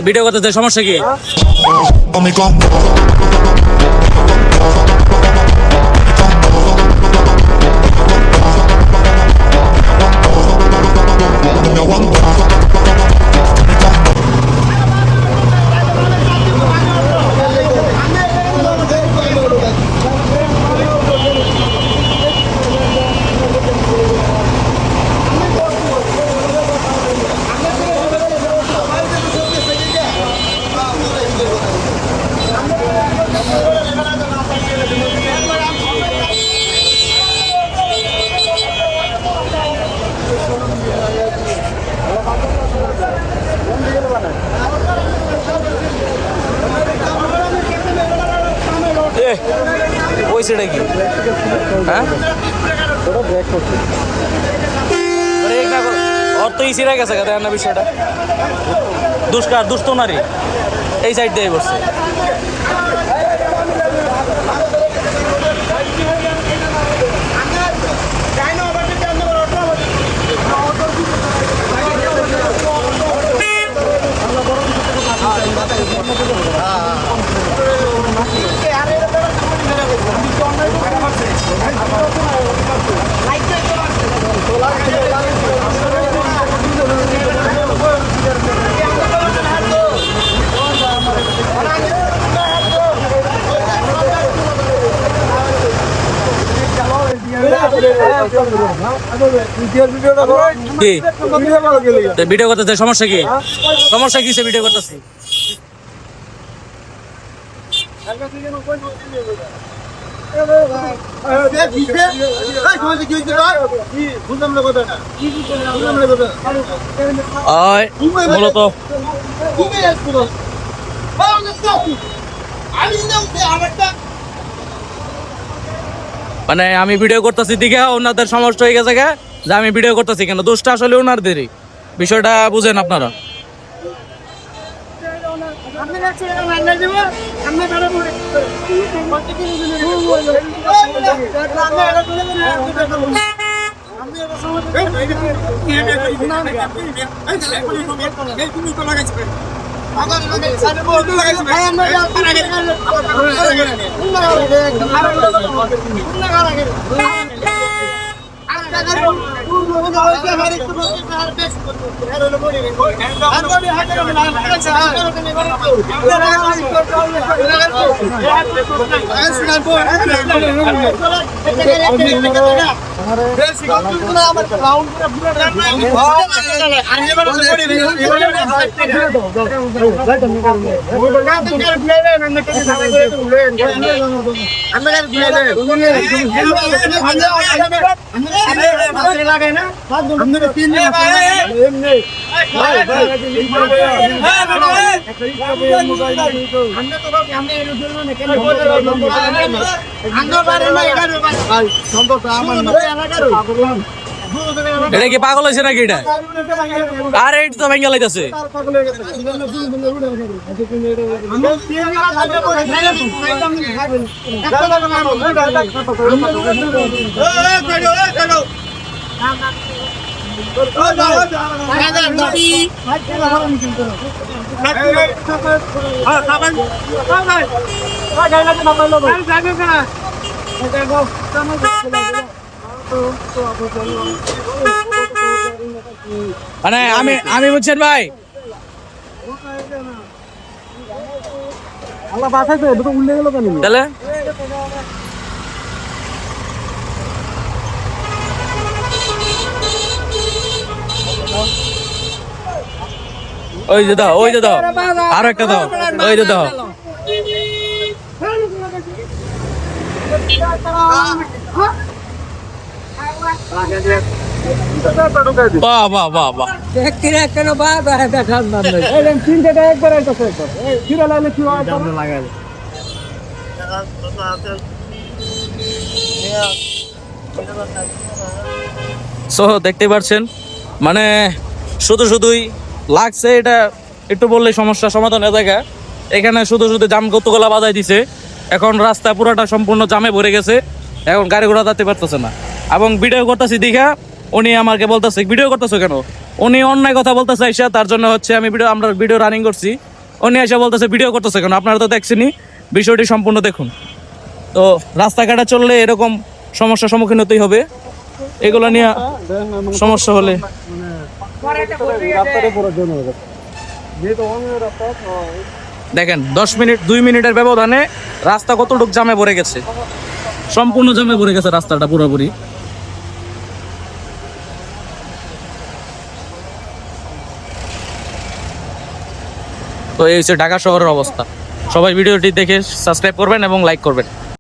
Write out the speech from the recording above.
Video করতে সমস্যা কি? ওই সেটা কি? হ্যাঁ, ওর তো ইসিরা গেছে না বিষয়টা। দুষ্ট নারী এই সাইড দিয়ে বসছে। ভিডিও করতেছে সমস্যা কি? সমস্যা কি? ভিডিও করতেছি। মূলত মানে আমি ভিডিও করতেছি দিকে ওনাদের সমস্যা হয়ে গেছে যে আমি ভিডিও করতেছি কেন। দোষটা আসলে ওনাদেরই, বিষয়টা বুঝেন আপনারা। এটা কি পাগল হয়েছে নাকি? এটা আর এইটা তো ভেঙে লাইতেছে। মানে আমি বুঝছেন ভাই, আল্লাহ বাঁচাইছে, দুটো উল্টে গেল কেন তাহলে? ওই যে দাও, ওই যে দাও, আরো একটা দাও, ওই যে দাও। বাহ বাহ বাহ বাহ, সো দেখতে পাচ্ছেন মানে শুধুই লাগছে। এটা একটু বললে সমস্যা সমাধান হয়ে যায়। এখানে শুধু জাম কতগুলা বাজাই দিছে। এখন রাস্তা পুরোটা সম্পূর্ণ জামে ভরে গেছে। এখন গাড়ি ঘোড়া যেতে পারতেছে না। এবং ভিডিও করতেছি দীঘা উনি আমাকে বলতেছে ভিডিও করতেছো কেন, উনি অন্যায় কথা বলতেছে আইসা, তার জন্য হচ্ছে আমি আমরা ভিডিও রানিং করছি, উনি এসে বলতেছে ভিডিও করতেছে কেন, আপনারা তো দেখছেনই, বিষয়টি সম্পূর্ণ দেখুন। তো রাস্তাঘাটে চললে এরকম সমস্যার সম্মুখীন হতেই হবে, এগুলো নিয়ে সমস্যা হলে দেখেন 10 মিনিট 2 মিনিটের ব্যবধানে রাস্তা কতটুক জামে ভরে গেছে, সম্পূর্ণ জামে ভরে গেছে রাস্তাটা পুরোপুরি। তো এই হচ্ছে ঢাকা শহরের অবস্থা। সবাই ভিডিওটি দেখে সাবস্ক্রাইব করবেন এবং লাইক করবেন।